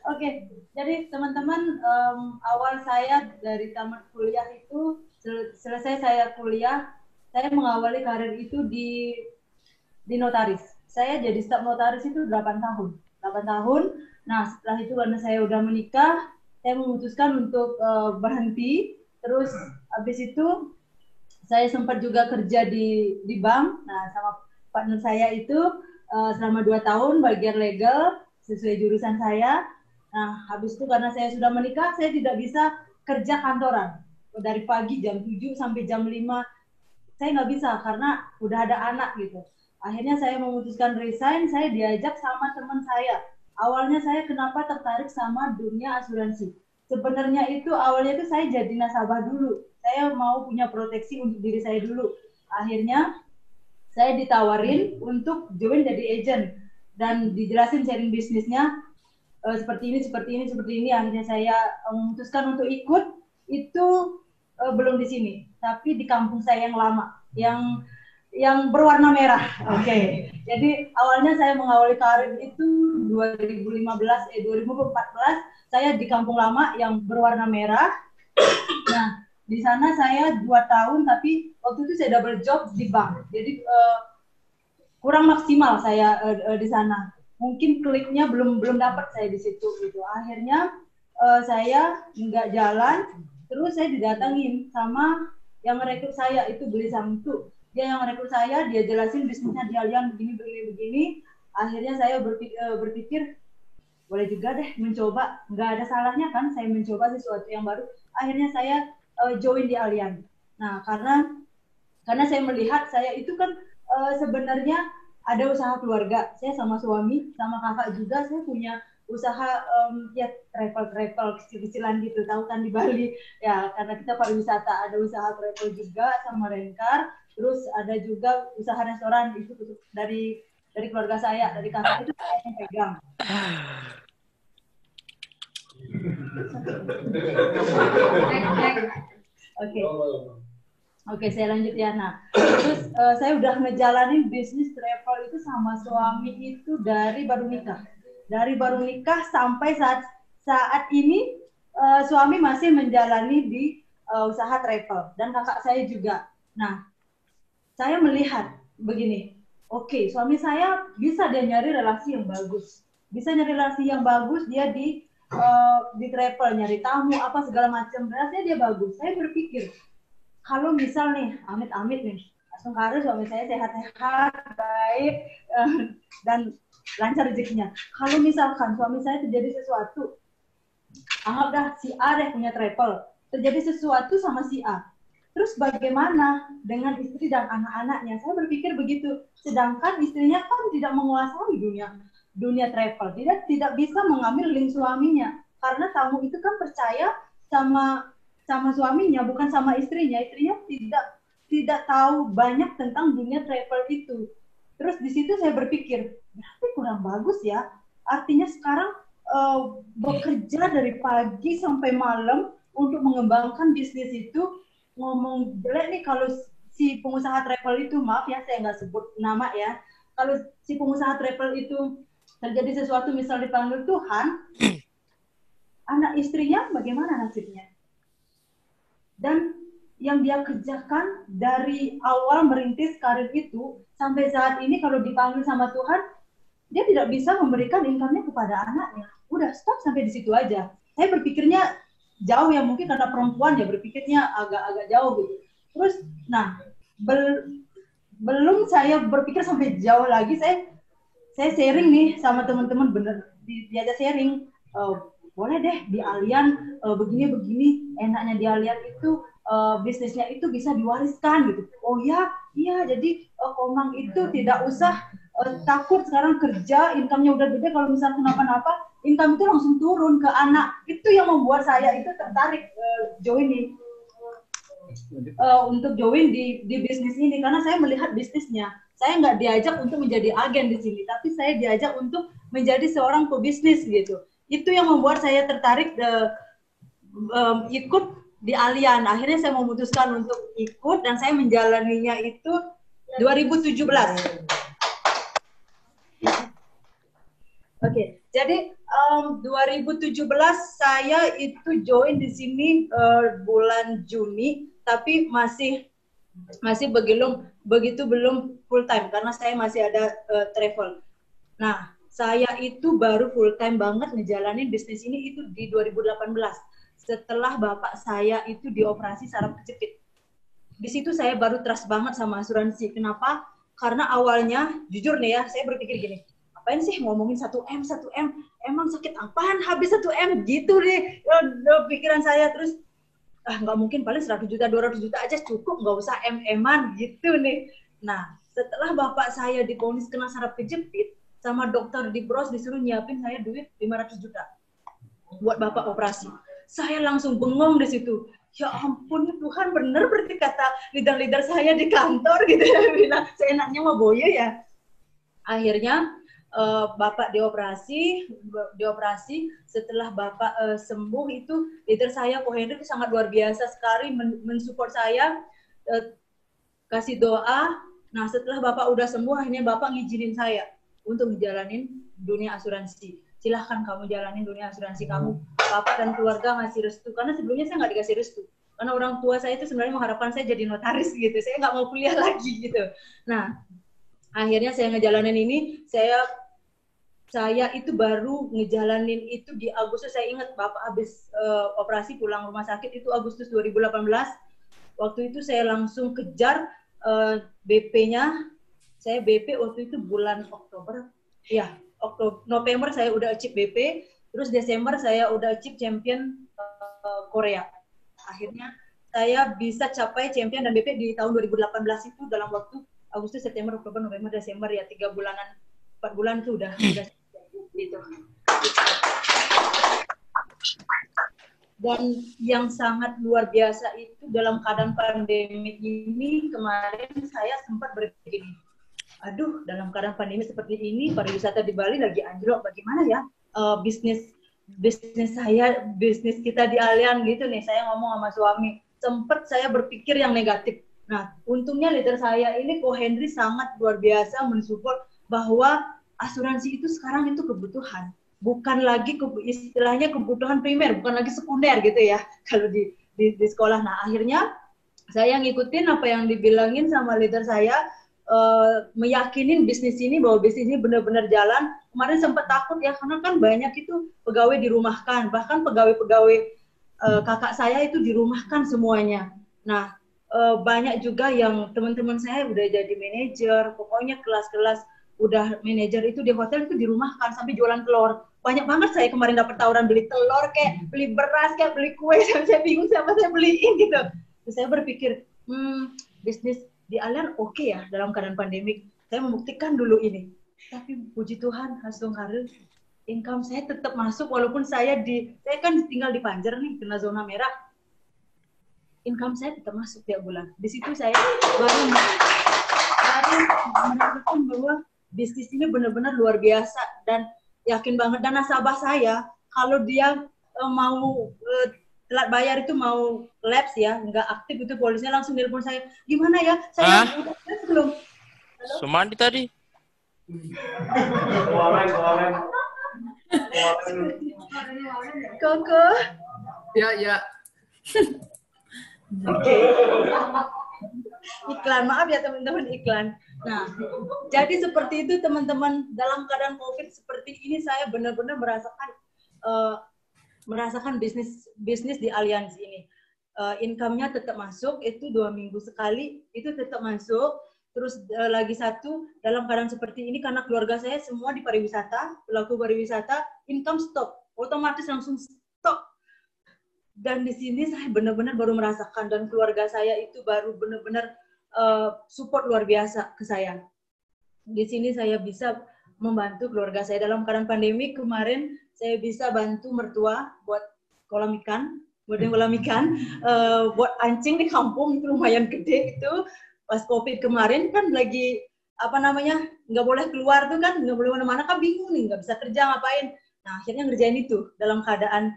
Oke, jadi teman-teman, awal saya dari tamat kuliah itu, selesai saya kuliah, saya mengawali karir itu di notaris. Saya jadi staf notaris itu 8 tahun. 8 tahun. Nah, setelah itu karena saya udah menikah, saya memutuskan untuk berhenti. Terus habis itu saya sempat juga kerja di bank. Nah, sama partner saya itu selama 2 tahun bagian legal sesuai jurusan saya. Nah, habis itu karena saya sudah menikah, saya tidak bisa kerja kantoran. Dari pagi jam 7 sampai jam 5 saya nggak bisa karena udah ada anak gitu. Akhirnya saya memutuskan resign, saya diajak sama teman saya. Awalnya saya kenapa tertarik sama dunia asuransi. Sebenarnya itu awalnya itu saya jadi nasabah dulu. Saya mau punya proteksi untuk diri saya dulu. Akhirnya saya ditawarin untuk join jadi agent dan dijelasin sharing bisnisnya seperti ini, seperti ini, seperti ini. Akhirnya saya memutuskan untuk ikut. Itu belum di sini, tapi di kampung saya yang lama, yang berwarna merah. Oke. Jadi awalnya saya mengawali karir itu 2014 saya di kampung lama yang berwarna merah. Nah, di sana saya 2 tahun, tapi waktu itu saya double job di bank. Jadi kurang maksimal saya di sana. Mungkin kliknya belum dapat saya di situ gitu. Akhirnya saya nggak jalan, terus saya didatengin sama yang merekrut saya, itu beli Samtu. Dia yang merekrut saya, dia jelasin bisnisnya di Allianz begini. Akhirnya saya berpikir boleh juga deh mencoba, nggak ada salahnya kan saya mencoba sesuatu yang baru. Akhirnya saya join di Allianz. Nah, karena saya melihat saya itu kan sebenarnya ada usaha keluarga. Saya sama suami, sama kakak juga, saya punya usaha ya travel kecil-kecilan gitu, tahu kan di Bali ya, karena kita pariwisata, ada usaha travel juga sama Rencar, terus ada juga usaha restoran itu dari keluarga saya, dari kakak itu saya yang pegang. Oke. Oke, saya lanjut ya. Nah, terus saya udah ngejalanin bisnis travel itu sama suami itu dari baru nikah. Dari baru nikah sampai saat ini suami masih menjalani di usaha travel dan kakak saya juga. Nah, saya melihat begini, oke, suami saya bisa dia nyari relasi yang bagus. Bisa nyari relasi yang bagus, dia di travel, nyari tamu, apa segala macam. Relasinya dia bagus. Saya berpikir, kalau misal nih, amit-amit nih, langsung harus suami saya sehat-sehat, baik, dan lancar rezekinya. Kalau misalkan suami saya terjadi sesuatu, anggaplah si A deh punya travel, terjadi sesuatu sama si A. Terus bagaimana dengan istri dan anak-anaknya? Saya berpikir begitu. Sedangkan istrinya kan tidak menguasai dunia travel, tidak bisa mengambil link suaminya, karena tamu itu kan percaya sama suaminya, bukan sama istrinya. Istrinya tidak tahu banyak tentang dunia travel itu. Terus di situ saya berpikir, berarti kurang bagus ya. Artinya sekarang bekerja dari pagi sampai malam untuk mengembangkan bisnis itu. Ngomong jelek nih kalau si pengusaha travel itu, maaf ya saya nggak sebut nama ya, kalau si pengusaha travel itu terjadi sesuatu misal dipanggil Tuhan, anak istrinya bagaimana nasibnya? Dan yang dia kerjakan dari awal merintis karir itu sampai saat ini kalau dipanggil sama Tuhan, dia tidak bisa memberikan income-nya kepada anaknya. Udah stop sampai di situ aja. Saya berpikirnya jauh ya, mungkin karena perempuan ya berpikirnya agak jauh gitu. Terus, nah, belum saya berpikir sampai jauh lagi, saya sharing nih sama teman-teman, bener diajak sharing, boleh deh di Allianz begini enaknya di Allianz itu bisnisnya itu bisa diwariskan gitu. Oh ya, iya, jadi Komang itu tidak usah takut sekarang kerja, income-nya udah gede, kalau misalnya kenapa-napa, income itu langsung turun ke anak. Itu yang membuat saya itu tertarik untuk join di bisnis ini, karena saya melihat bisnisnya. Saya nggak diajak untuk menjadi agen di sini, tapi saya diajak untuk menjadi seorang pebisnis gitu. Itu yang membuat saya tertarik ikut di Allianz. Akhirnya saya memutuskan untuk ikut dan saya menjalaninya itu 2017. Oke, jadi 2017 saya itu join di sini bulan Juni, tapi masih belum full time karena saya masih ada travel. Nah, saya itu baru full time banget ngejalanin bisnis ini itu di 2018 setelah bapak saya itu dioperasi saraf kejepit. Di situ saya baru trust banget sama asuransi. Kenapa? Karena awalnya jujur nih ya, saya berpikir gini, apain sih ngomongin 1M, emang sakit apaan habis 1M gitu deh pikiran saya. Terus nggak mungkin, paling 100 juta 200 juta aja cukup, nggak usah M-eman gitu nih. Nah, setelah bapak saya divonis kena saraf kejepit sama dokter di Bros disuruh nyiapin saya duit 500 juta buat bapak operasi, saya langsung bengong di situ. Ya ampun Tuhan, bener berarti kata leader-leader saya di kantor gitu ya, bilang seenaknya mau boyo ya. Akhirnya bapak dioperasi. Setelah bapak sembuh itu leader saya Ko Hendrik sangat luar biasa sekali mensupport saya, kasih doa. Nah setelah bapak udah sembuh, akhirnya bapak ngizinin saya untuk ngejalanin dunia asuransi. Silahkan kamu jalanin dunia asuransi kamu. Bapak dan keluarga ngasih restu, karena sebelumnya saya nggak dikasih restu. Karena orang tua saya itu sebenarnya mengharapkan saya jadi notaris gitu. Saya nggak mau kuliah lagi gitu. Nah, akhirnya saya ngejalanin ini. Saya itu baru ngejalanin itu di Agustus. Saya ingat bapak habis operasi pulang rumah sakit itu Agustus 2018. Waktu itu saya langsung kejar BP-nya. Saya BP waktu itu bulan Oktober. Ya, November saya udah achieve BP. Terus Desember saya udah achieve champion Korea. Akhirnya saya bisa capai champion dan BP di tahun 2018 itu dalam waktu Agustus, September, Oktober, November, Desember, ya 3 bulanan, 4 bulan itu udah gitu. Dan yang sangat luar biasa itu dalam keadaan pandemi ini, kemarin saya sempat berpikir, aduh dalam keadaan pandemi seperti ini, pariwisata di Bali lagi anjlok, bagaimana ya bisnis kita di Allianz gitu nih. Saya ngomong sama suami, sempat saya berpikir yang negatif. Nah, untungnya leader saya ini Ko Hendri sangat luar biasa mensupport bahwa asuransi itu sekarang itu kebutuhan, bukan lagi istilahnya kebutuhan primer, bukan lagi sekunder gitu ya kalau di sekolah. Nah, akhirnya saya ngikutin apa yang dibilangin sama leader saya, meyakinin bisnis ini bahwa bisnis ini benar-benar jalan. Kemarin sempat takut ya, karena kan banyak itu pegawai dirumahkan, bahkan pegawai-pegawai kakak saya itu dirumahkan semuanya. Nah, banyak juga yang teman-teman saya udah jadi manajer, pokoknya kelas-kelas udah manajer itu di hotel itu dirumahkan sampai jualan telur. Banyak banget saya kemarin dapat tawaran beli telur, kayak beli beras, kayak beli kue, saya bingung siapa saya beliin gitu. Terus saya berpikir, bisnis di Allianz oke ya dalam keadaan pandemik. Saya membuktikan dulu ini. Tapi puji Tuhan, hasil karir, income saya tetap masuk walaupun saya kan tinggal di Panjer nih, kena zona merah. Income saya tetap masuk tiap bulan. Di situ saya baru merasakan bahwa bisnis ini benar-benar luar biasa, dan yakin banget. Dan nasabah saya kalau dia mau telat bayar itu, mau lapse ya, nggak aktif itu, polisnya langsung telepon saya, gimana ya, saya udah belum. Sumandi tadi. Koko. Ya. Iklan, maaf ya teman-teman, iklan. Nah, jadi seperti itu teman-teman, dalam keadaan COVID seperti ini saya benar-benar merasakan bisnis di Allianz ini. Income-nya tetap masuk, itu 2 minggu sekali, itu tetap masuk. Terus lagi satu, dalam keadaan seperti ini, karena keluarga saya semua di pariwisata, pelaku pariwisata, income stop, otomatis langsung stop. Dan di sini saya benar-benar baru merasakan, dan keluarga saya itu baru benar-benar support luar biasa ke saya. Di sini saya bisa membantu keluarga saya dalam keadaan pandemi. Kemarin saya bisa bantu mertua buat kolam ikan, buat anjing di kampung, itu lumayan gede itu. Pas COVID kemarin kan lagi nggak boleh keluar tuh kan, nggak boleh mana-mana kan, bingung nih, nggak bisa kerja ngapain. Nah akhirnya ngerjain itu dalam keadaan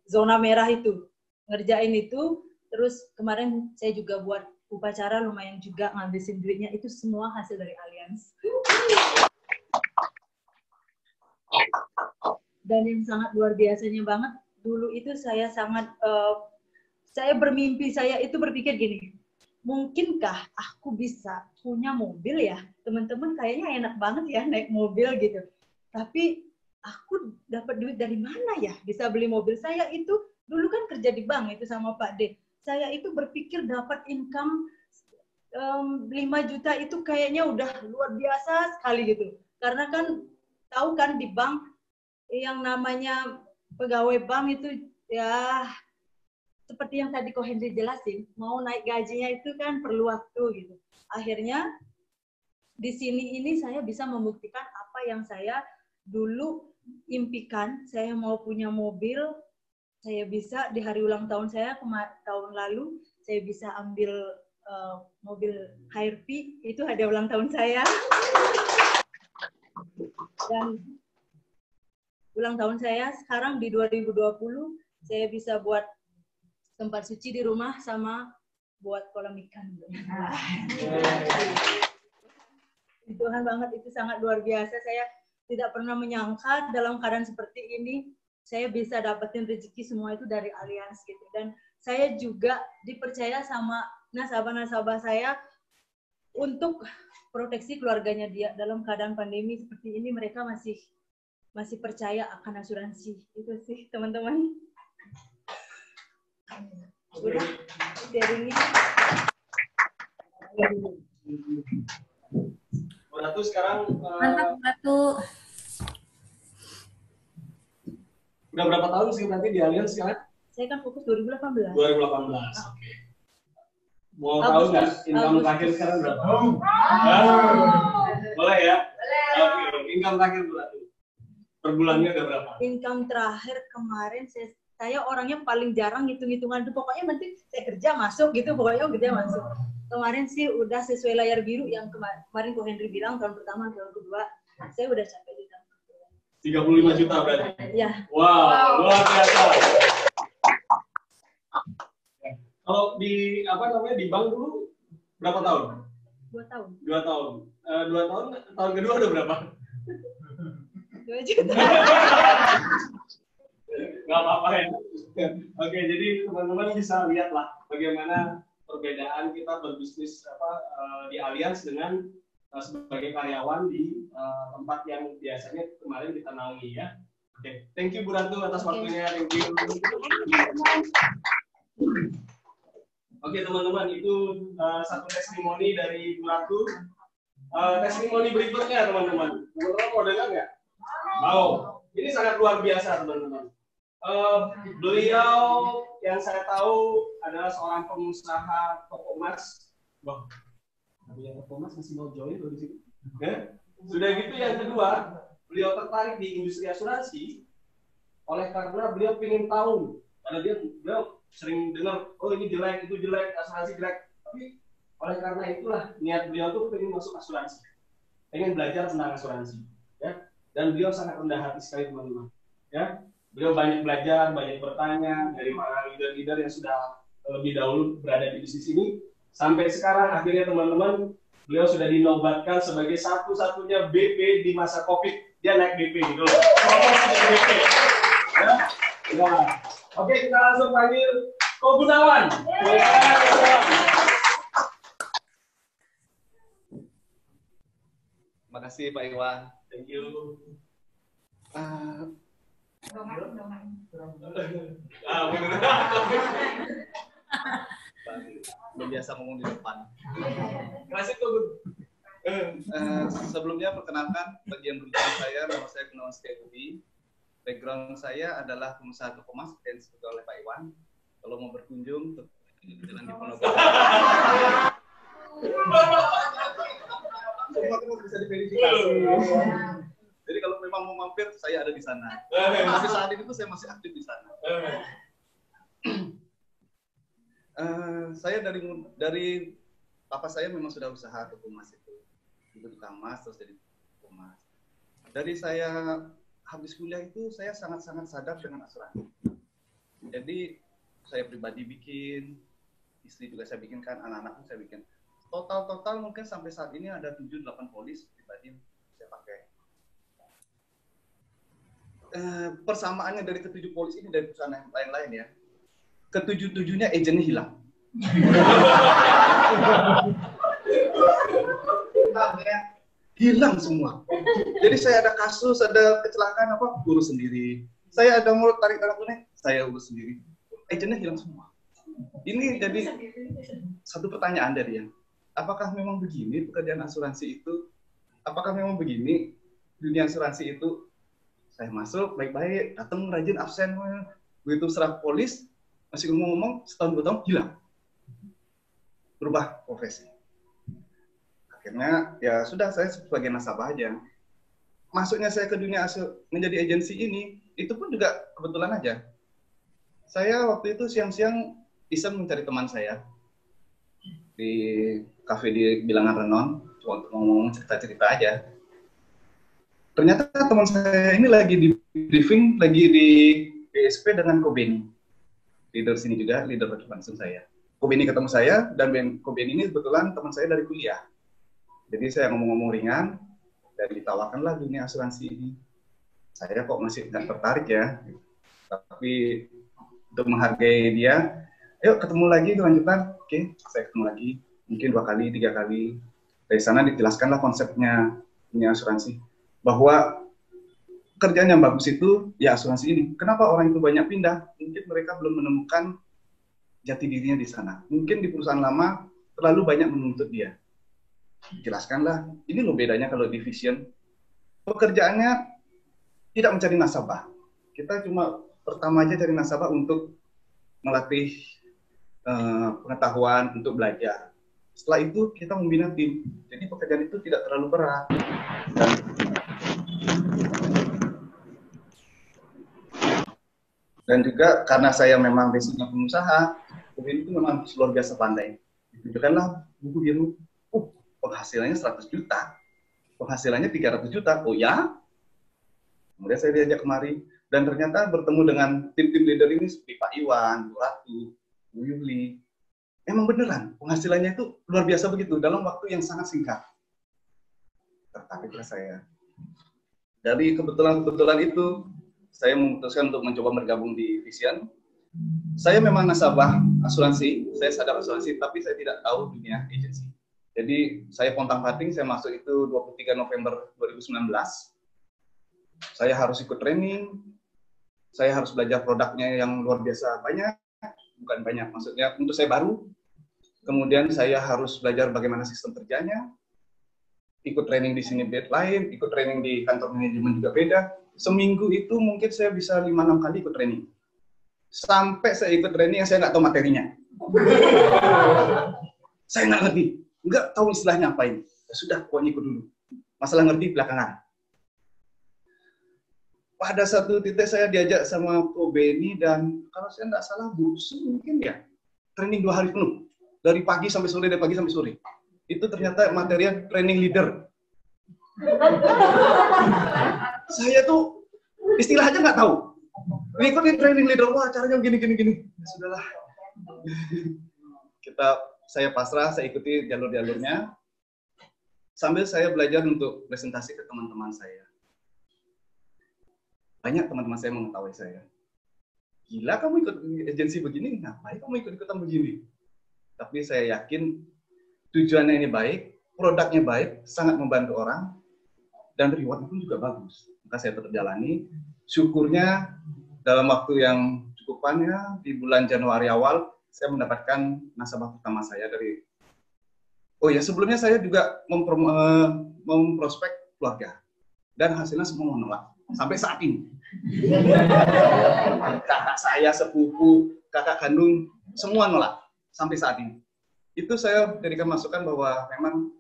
zona merah itu, ngerjain itu. Terus kemarin saya juga buat upacara, lumayan juga ngabisin duitnya, itu semua hasil dari Allianz. Dan yang sangat luar biasanya banget, dulu itu saya sangat, saya bermimpi, saya itu berpikir gini, mungkinkah aku bisa punya mobil ya? Teman-teman kayaknya enak banget ya naik mobil gitu. Tapi aku dapat duit dari mana ya bisa beli mobil? Saya itu dulu kan kerja di bank itu sama Pak D. Saya itu berpikir dapat income 5 juta itu kayaknya udah luar biasa sekali gitu. Karena kan tahu kan di bank yang namanya pegawai bank itu ya seperti yang tadi Ko Henry jelasin, mau naik gajinya itu kan perlu waktu gitu. Akhirnya di sini ini saya bisa membuktikan apa yang saya dulu impikan, saya mau punya mobil, saya bisa di hari ulang tahun saya tahun lalu, saya bisa ambil mobil HRV, itu hadiah ulang tahun saya. Dan ulang tahun saya sekarang di 2020, saya bisa buat tempat suci di rumah sama buat kolam ikan. Tuhan banget, itu sangat luar biasa. Saya tidak pernah menyangka dalam keadaan seperti ini saya bisa dapetin rezeki semua itu dari Allianz gitu. Dan saya juga dipercaya sama nasabah-nasabah saya untuk proteksi keluarganya dia dalam keadaan pandemi seperti ini, mereka masih percaya akan asuransi. Itu sih teman-teman. Udah sharingnya. Ratu sekarang mantap Ratu. Udah berapa tahun sih nanti di Allianz sekarang? Saya kan fokus 2018. 2018. Oke. Mau tahu nggak income terakhir sekarang berapa? Boleh ya? Oke. Income terakhir berapa? Per bulannya udah berapa? Income terakhir kemarin saya orangnya paling jarang hitung-hitungan itu, pokoknya nanti saya kerja masuk gitu, pokoknya kerja masuk. Kemarin sih udah sesuai layar biru yang kemarin Ko Henry bilang tahun pertama, tahun kedua, saya udah capai di tahun kedua. 35 juta berarti? Ya. Wow, luar biasa. Kalau di di bank dulu berapa tahun? 2 tahun. 2 tahun. 2 tahun, tahun kedua udah berapa? 2 juta. Nggak apa-apa ya. Oke, jadi teman-teman bisa lihatlah bagaimana perbedaan kita berbisnis di Allianz dengan sebagai karyawan di tempat yang biasanya kemarin kita naungi ya. Oke, thank you Bu Ratu atas waktunya. Thank you. Oke teman-teman, itu satu testimoni dari Bu Ratu. Testimoni berikutnya teman-teman. Teman-teman mau dengar nggak? Mau. Ini sangat luar biasa teman-teman. Beliau yang saya tahu adalah seorang pengusaha toko emas. Wah, yang toko emas masih mau join di sini. Sudah gitu yang kedua, beliau tertarik di industri asuransi oleh karena beliau ingin tahu, karena beliau sering dengar, oh ini jelek, itu jelek, asuransi jelek. Tapi oleh karena itulah niat beliau tuh ingin masuk asuransi, ingin belajar tentang asuransi. Ya. Dan beliau sangat rendah hati sekali teman-teman. Ya. Beliau banyak belajar, banyak bertanya dari para leader-leader yang sudah lebih dahulu berada di bisnis ini. Sampai sekarang akhirnya teman-teman, beliau sudah dinobatkan sebagai satu-satunya BP di masa COVID. Dia naik BP gitu loh. BP. Ya. Oke, kita langsung panggil Ko Gunawan. Terima kasih Pak Iwan. Thank you. Biasa ngomong di depan. Kasih tuh. Sebelumnya perkenalkan, bagi yang berjumpa saya, nama saya Gunawan Setiabudi. Background saya adalah pengusaha toko emas yang disebut oleh Pak Iwan. Kalau mau berkunjung, jalan di Ponorogo. Semua bisa diverifikasi. Jadi kalau memang mau mampir, saya ada di sana. Tapi saat ini tuh saya masih aktif di sana. Saya dari papa saya memang sudah usaha toko emas itu tukang emas terus jadi toko emas. Dari saya habis kuliah itu saya sangat-sangat sadar dengan asuransi. Jadi saya pribadi bikin, istri juga saya bikinkan, anak-anak pun saya bikin. Total mungkin sampai saat ini ada 7-8 polis pribadi yang saya pakai. persamaannya dari ketujuh polis ini dari perusahaan yang lain-lain ya. Ketujuh-tujuhnya agennya hilang. Hilang semua. Jadi saya ada kasus, ada kecelakaan apa, urus sendiri. Saya ada mau tarik tangan tunai, saya urus sendiri. Agennya hilang semua. Ini jadi satu pertanyaan dari yang, apakah memang begini pekerjaan asuransi itu? Apakah memang begini dunia asuransi itu? Saya masuk baik-baik, datang rajin absen, begitu serah polis masih ngomong setahun 2 tahun hilang, berubah profesi. Akhirnya ya sudah, saya sebagai nasabah aja. Masuknya saya ke dunia menjadi agensi ini, itu pun juga kebetulan aja. Saya waktu itu siang-siang iseng mencari teman saya di kafe di Bilangan Renon, untuk ngomong cerita-cerita aja. Ternyata teman saya ini lagi di briefing, lagi di BSP dengan Kobeni. Leader sini juga, leader langsung saya. Kobeni ketemu saya, dan Kobeni ini kebetulan teman saya dari kuliah. Jadi saya ngomong-ngomong ringan, dan ditawarkanlah dunia asuransi ini. Saya kok masih nggak tertarik ya. Tapi untuk menghargai dia, ayo ketemu lagi kelanjutan. Oke, saya ketemu lagi. Mungkin 2 kali, 3 kali. Dari sana dijelaskanlah konsepnya dunia asuransi. Bahwa kerjaan yang bagus itu ya asuransi ini. Kenapa orang itu banyak pindah? Mungkin mereka belum menemukan jati dirinya di sana. Mungkin di perusahaan lama terlalu banyak menuntut dia. Jelaskanlah, ini loh bedanya kalau division. Pekerjaannya tidak mencari nasabah. Kita cuma pertama aja cari nasabah untuk melatih pengetahuan, untuk belajar. Setelah itu kita membina tim. Jadi pekerjaan itu tidak terlalu berat. Dan juga karena saya memang basicnya pengusaha, kemudian itu memang luar biasa pandai. Ditunjukkanlah buku biru, penghasilannya 100 juta, penghasilannya 300 juta, oh ya? Kemudian saya diajak kemari, dan ternyata bertemu dengan tim-tim leader ini seperti Pak Iwan, Bu Ratu, Bu Yuli. Emang beneran, penghasilannya itu luar biasa begitu, dalam waktu yang sangat singkat. Tertariklah saya. Dari kebetulan-kebetulan itu, saya memutuskan untuk mencoba bergabung di Vision. Saya memang nasabah asuransi, saya sadar asuransi, tapi saya tidak tahu dunia agensi. Jadi saya pontang-panting, saya masuk itu 23 November 2019. Saya harus ikut training, saya harus belajar produknya yang luar biasa banyak, bukan banyak, maksudnya untuk saya baru. Kemudian saya harus belajar bagaimana sistem kerjanya, ikut training di sini bed lain, ikut training di kantor manajemen juga beda. Seminggu itu mungkin saya bisa 5-6 kali ikut training. Sampai saya ikut training yang saya nggak tahu materinya. Saya nggak ngerti, nggak tahu istilahnya apa ini. Ya sudah, pokoknya ikut dulu. Masalah ngerti belakangan. Pada satu titik saya diajak sama Ko Beni, dan kalau saya nggak salah Busu mungkin ya, training 2 hari penuh. Dari pagi sampai sore, dari pagi sampai sore. Itu ternyata materinya training leader. Saya tuh istilah aja nggak tahu. Ikutin training leader, wah caranya gini. Ya, sudahlah. Saya pasrah, saya ikuti jalur-jalurnya. Sambil saya belajar untuk presentasi ke teman-teman saya. Banyak teman-teman saya mengetahui saya. Gila kamu ikut agensi begini, ngapain kamu ikut-ikutan begini? Tapi saya yakin tujuannya ini baik, produknya baik, sangat membantu orang, dan rewardnya pun juga bagus. Maka saya tetap jalani. Syukurnya dalam waktu yang cukupannya di bulan Januari awal saya mendapatkan nasabah pertama saya dari. Oh ya, sebelumnya saya juga memprospek keluarga, dan hasilnya semua menolak sampai saat ini. Kakak saya, sepupu, kakak kandung, semua nolak sampai saat ini. Itu saya jadikan masukan bahwa memang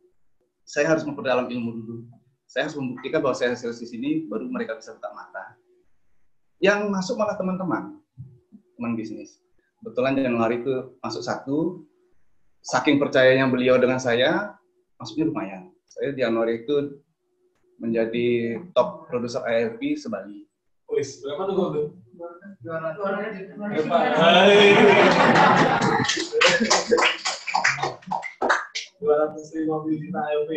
saya harus memperdalam ilmu dulu. Saya harus membuktikan bahwa saya hasil di sini, baru mereka bisa buka mata. Yang masuk malah teman-teman bisnis. Kebetulan Januari itu masuk 1, saking percayanya beliau dengan saya, masuknya lumayan. Saya di Januari itu menjadi top produser ARP se-Bali. Wis, berapa tuh gol tuh? 250 juta ARP.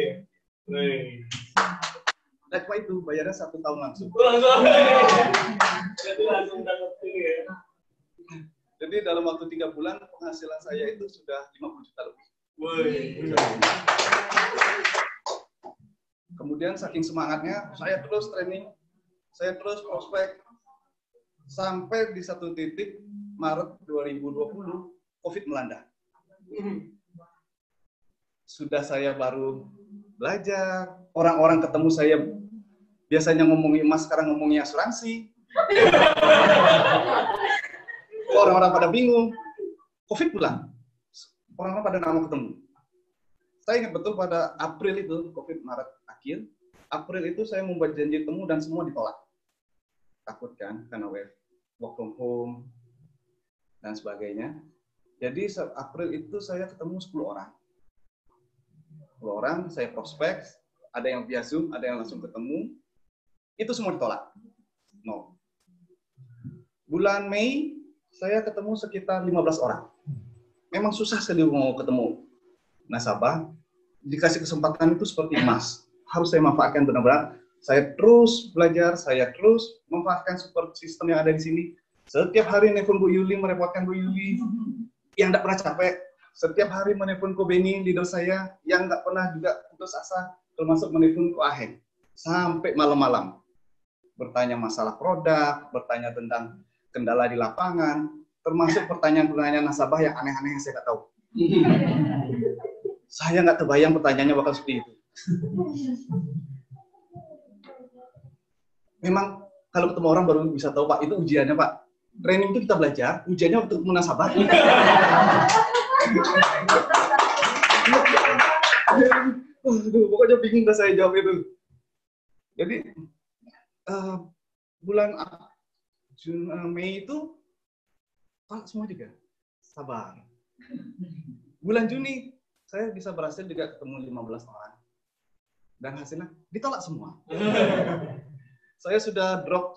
Nah, cuma itu bayarnya 1 tahun langsung. Jadi langsung dapat ini ya. Jadi dalam waktu 3 bulan penghasilan saya itu sudah 50 juta lebih. Woi. Kemudian saking semangatnya, saya terus training, saya terus prospek, sampai di satu titik Maret 2020 COVID melanda. Sudah saya baru belajar, orang-orang ketemu saya biasanya ngomongin emas, sekarang ngomongin asuransi. Orang-orang pada bingung, COVID pulang, orang-orang pada nggak mau ketemu. Saya ingat betul pada April itu, COVID Maret akhir, April itu saya membuat janji temu dan semua ditolak. Takut kan, karena work from home dan sebagainya. Jadi April itu saya ketemu 10 orang. 10 orang, saya prospek, ada yang via Zoom, ada yang langsung ketemu, itu semua ditolak. No. Bulan Mei, saya ketemu sekitar 15 orang. Memang susah sekali mau ketemu nasabah. Dikasih kesempatan itu seperti emas. Harus saya manfaatkan benar-benar. Saya terus belajar, saya terus memanfaatkan support system yang ada di sini. Setiap hari nelfon Bu Yuli, merepotkan Bu Yuli, yang tidak pernah capek. Setiap hari menelpon Ko Beni, leader saya, yang nggak pernah juga putus asa, termasuk menelpon Ko Aheng. Sampai malam-malam. Bertanya masalah produk, bertanya tentang kendala di lapangan, termasuk pertanyaan-pertanyaan nasabah yang aneh-aneh yang saya nggak tahu. Saya nggak terbayang pertanyaannya bakal seperti itu. Memang kalau ketemu orang baru bisa tahu, Pak, itu ujiannya, Pak. Training itu kita belajar, ujiannya waktu ketemu nasabah. Pokoknya bingung dah saya jawab itu. Jadi bulan Mei itu tolak semua juga, sabar. Bulan Juni saya bisa berhasil juga ketemu 15 orang dan hasilnya ditolak semua. Saya sudah drop,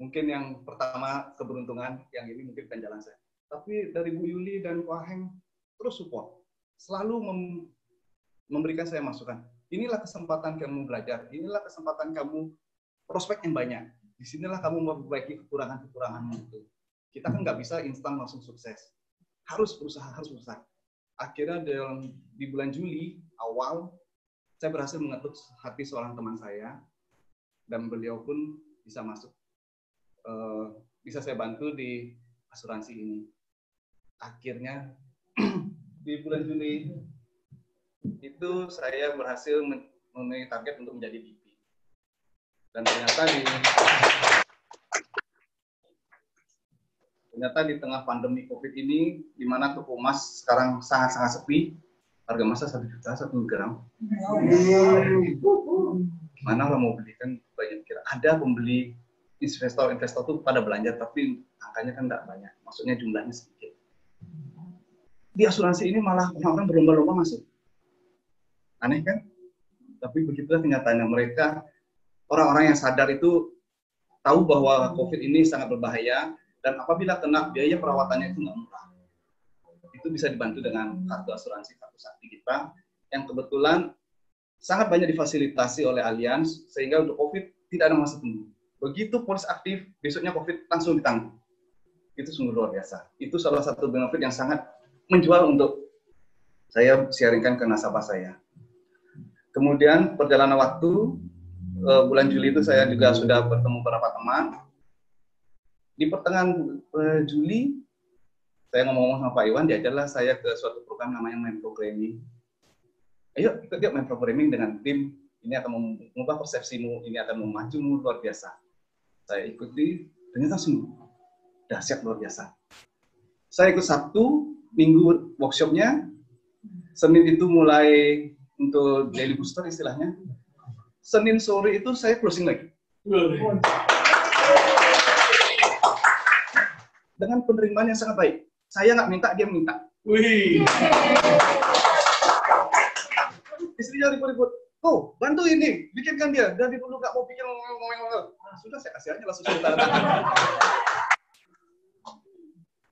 mungkin yang pertama keberuntungan, yang ini mungkin bukan jalan saya. Tapi dari Bu Yuli dan Ko Aheng terus support, selalu memberikan saya masukan. Inilah kesempatan kamu belajar, inilah kesempatan kamu prospek yang banyak. Disinilah kamu memperbaiki kekurangan-kekuranganmu itu. Kita kan nggak bisa instan langsung sukses. Harus berusaha. Akhirnya di bulan Juli awal, saya berhasil mengetuk hati seorang teman saya, dan beliau pun bisa masuk, bisa saya bantu di asuransi ini. Akhirnya di bulan Juli itu saya berhasil memenuhi target untuk menjadi VP. Dan ternyata di tengah pandemi COVID ini, di mana toko emas sekarang sangat-sangat sepi, harga emasnya 1 juta 1 gram. Mana orang mau beli, kan banyak kira ada pembeli, investor tuh pada belanja, tapi angkanya kan tidak banyak, maksudnya jumlahnya sedikit. Di asuransi ini malah orang-orang berlomba-lomba masuk. Aneh kan? Tapi begitulah kenyataannya. Mereka, orang-orang yang sadar itu tahu bahwa COVID ini sangat berbahaya, dan apabila kena, biaya perawatannya itu nggak murah. Itu bisa dibantu dengan kartu asuransi, kartu sakti kita, yang kebetulan sangat banyak difasilitasi oleh Allianz, sehingga untuk COVID tidak ada masa tunggu. Begitu polis aktif, besoknya COVID langsung ditanggung. Itu sungguh luar biasa. Itu salah satu benefit yang sangat menjual untuk saya sharingkan ke nasabah saya. Kemudian perjalanan waktu, bulan Juli itu saya juga sudah bertemu beberapa teman. Di pertengahan Juli, saya ngomong-ngomong sama Pak Iwan, diajarlah saya ke suatu program namanya Main Programming. Ayo ikut dia Main Programming dengan tim, ini akan mengubah persepsimu, ini akan memajumu luar biasa. Saya ikuti, ternyata sungguh dahsyat luar biasa. Saya ikut Sabtu, Minggu workshopnya, Senin itu mulai untuk daily booster istilahnya. Senin sore itu saya closing lagi. Dengan penerimaan yang sangat baik. Saya nggak minta, dia minta. Wih. Istrinya ribut-ribut. Oh, bantu ini, bikinkan dia. Dari dulu nggak mau bikin ngomong-ngomong. Sudah, saya kasih aja langsung tanda tangan.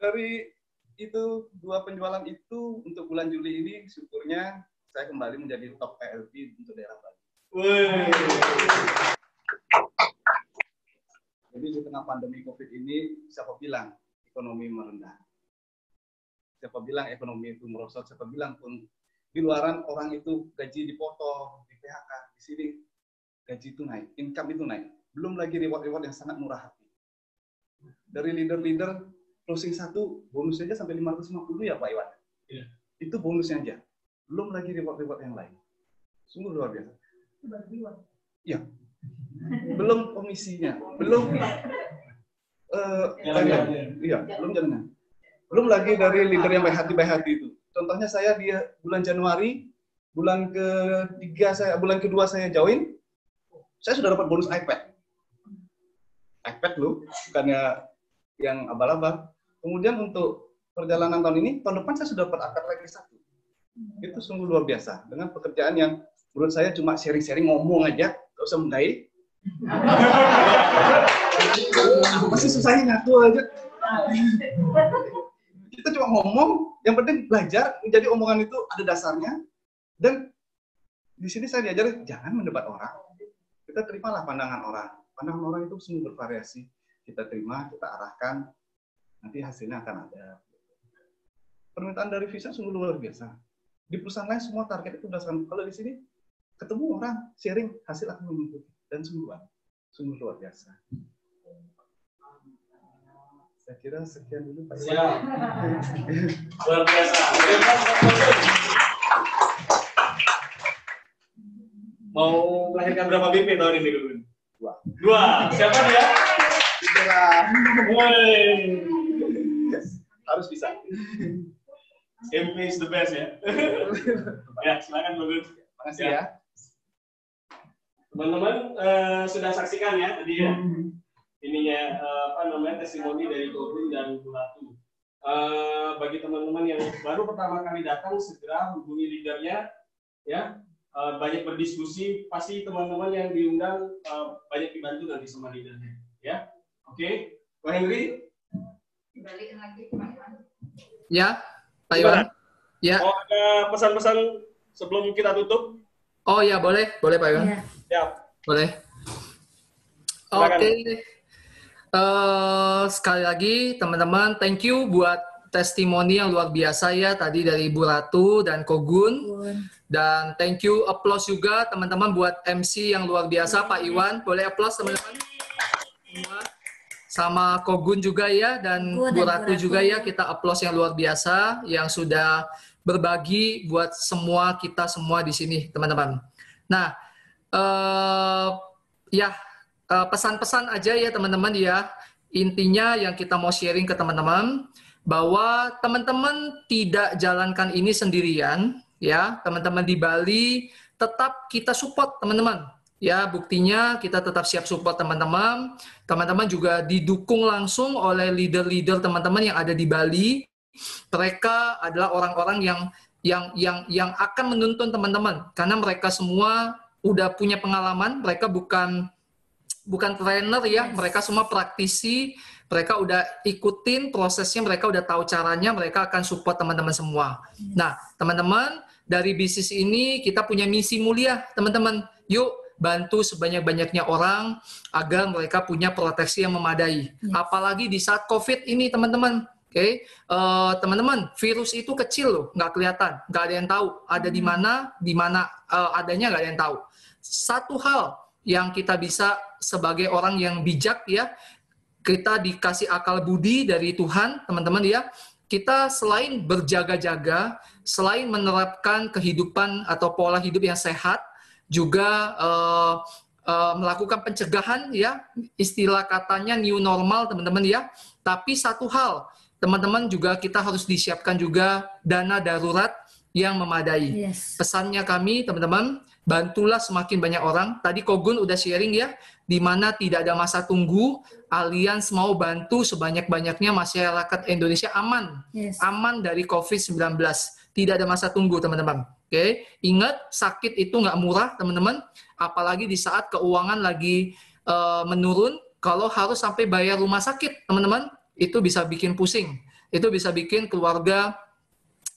Dari itu, 2 penjualan itu untuk bulan Juli ini, syukurnya saya kembali menjadi top PLP untuk daerah Bali. Wih. Jadi di tengah pandemi COVID ini, siapa bilang ekonomi merendah? Siapa bilang ekonomi itu merosot? Siapa bilang pun di luaran orang itu gaji dipotong, di PHK, di sini gaji itu naik, income itu naik. Belum lagi reward-reward yang sangat murah hati. Dari leader-leader closing satu, bonusnya aja sampai 550 ya Pak Iwan? Iya. Itu bonusnya aja. Belum lagi reward-reward yang lain. Sungguh luar biasa. Iya. Belum komisinya, belum belum jaminan. Belum lagi dari leader yang baik hati itu. Contohnya saya di bulan Januari, bulan kedua saya join, saya sudah dapat bonus iPad. iPad loh, bukannya yang abal-abal. Kemudian untuk perjalanan tahun ini, tahun depan saya sudah dapat iPad lagi satu. Itu sungguh luar biasa. Dengan pekerjaan yang menurut saya cuma sharing-sharing, ngomong aja, nggak usah menggait. Apa sih susahnya ngaku aja. Kita cuma ngomong, yang penting belajar, menjadi omongan itu ada dasarnya. Dan di sini saya diajarin, jangan mendebat orang. Kita terimalah pandangan orang. Pandangan orang itu sungguh bervariasi. Kita terima, kita arahkan, nanti hasilnya akan ada. Permintaan dari visa sungguh luar biasa. Di perusahaan lain semua target itu berdasarkan, kalau di sini ketemu orang, sharing, hasil akan mengikuti. Dan sungguh luar biasa. Saya kira sekian dulu Pak. Siap. Luar biasa. Mau melahirkan berapa BP tahun ini, Gun? Dua. Siapa dia? Woi. Harus bisa. MP is the best ya. Ya, silakan Gun. Makasih ya. Teman-teman sudah saksikan ya tadi ya ininya testimoni dari Kogun dan Bu Ratu. Bagi teman-teman yang baru pertama kali datang segera hubungi leadernya ya. Banyak berdiskusi, pasti teman-teman yang diundang banyak dibantu nanti sama leadernya ya. Oke, Pak Henry. Balik lagi Pak Iwan. Ya, Pak Iwan. Ya. Mau ada pesan-pesan sebelum kita tutup? Oh ya, boleh Pak Iwan. Ya. Siap. Boleh. Oke. Sekali lagi teman-teman, thank you buat testimoni yang luar biasa ya tadi dari Bu Ratu dan Kogun. Dan thank you, applause juga teman-teman buat MC yang luar biasa Pak Iwan. Boleh applause teman-teman? Sama Kogun juga ya dan Bu Ratu juga ya, kita applause yang luar biasa yang sudah berbagi buat semua kita semua di sini teman-teman. Nah, pesan-pesan aja ya teman-teman ya. Intinya yang kita mau sharing ke teman-teman bahwa teman-teman tidak jalankan ini sendirian ya. Teman-teman di Bali tetap kita support teman-teman. Ya, buktinya kita tetap siap support teman-teman. Teman-teman juga didukung langsung oleh leader-leader teman-teman yang ada di Bali. Mereka adalah orang-orang yang akan menuntun teman-teman karena mereka semua udah punya pengalaman, mereka bukan trainer ya, mereka semua praktisi, mereka udah ikutin prosesnya, mereka udah tahu caranya, mereka akan support teman-teman semua. Nah, teman-teman, dari bisnis ini kita punya misi mulia, teman-teman. Yuk, bantu sebanyak-banyaknya orang agar mereka punya proteksi yang memadai. Apalagi di saat COVID ini, teman-teman. Oke, teman-teman, virus itu kecil loh, nggak kelihatan, nggak ada yang tahu ada di mana adanya nggak ada yang tahu. Satu hal yang kita bisa sebagai orang yang bijak ya, kita dikasih akal budi dari Tuhan, teman-teman ya. Kita selain berjaga-jaga, selain menerapkan kehidupan atau pola hidup yang sehat, juga melakukan pencegahan ya, istilah katanya new normal teman-teman ya. Tapi satu hal, teman-teman juga kita harus disiapkan juga dana darurat yang memadai. Pesannya kami teman-teman, bantulah semakin banyak orang. Tadi Kogun udah sharing ya, di mana tidak ada masa tunggu, Allianz mau bantu sebanyak-banyaknya masyarakat Indonesia aman, aman dari COVID-19. Tidak ada masa tunggu teman-teman. Oke, ingat sakit itu nggak murah teman-teman, apalagi di saat keuangan lagi menurun. Kalau harus sampai bayar rumah sakit teman-teman, itu bisa bikin pusing, itu bisa bikin keluarga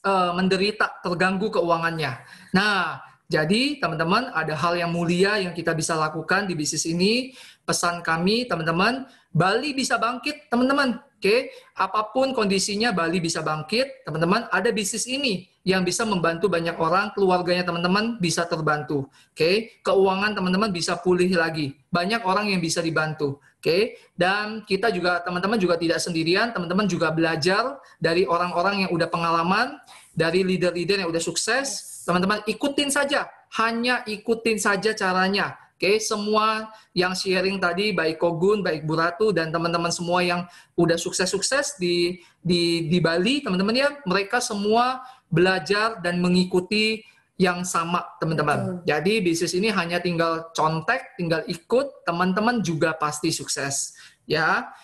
menderita, terganggu keuangannya. Nah, Jadi teman-teman, ada hal yang mulia yang kita bisa lakukan di bisnis ini. Pesan kami teman-teman, Bali bisa bangkit teman-teman. Oke, apapun kondisinya Bali bisa bangkit, teman-teman. Ada bisnis ini yang bisa membantu banyak orang, keluarganya teman-teman bisa terbantu. Oke, keuangan teman-teman bisa pulih lagi. Banyak orang yang bisa dibantu. Oke, dan kita juga teman-teman juga tidak sendirian, teman-teman juga belajar dari orang-orang yang udah pengalaman, dari leader-leader yang udah sukses. Teman-teman ikutin saja, hanya ikutin saja caranya. Oke, semua yang sharing tadi, baik Kogun, baik Bu Ratu, dan teman-teman semua yang udah sukses-sukses di Bali, teman-teman ya, mereka semua belajar dan mengikuti yang sama, teman-teman. Jadi bisnis ini hanya tinggal contek, tinggal ikut, teman-teman juga pasti sukses. Ya,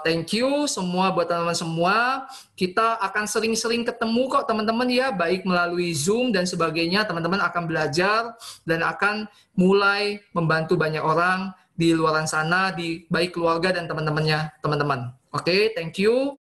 thank you semua buat teman-teman semua. Kita akan sering-sering ketemu kok teman-teman ya, baik melalui Zoom dan sebagainya. Teman-teman akan belajar dan akan mulai membantu banyak orang di luar sana, di baik keluarga dan teman-temannya teman-teman. Oke, thank you.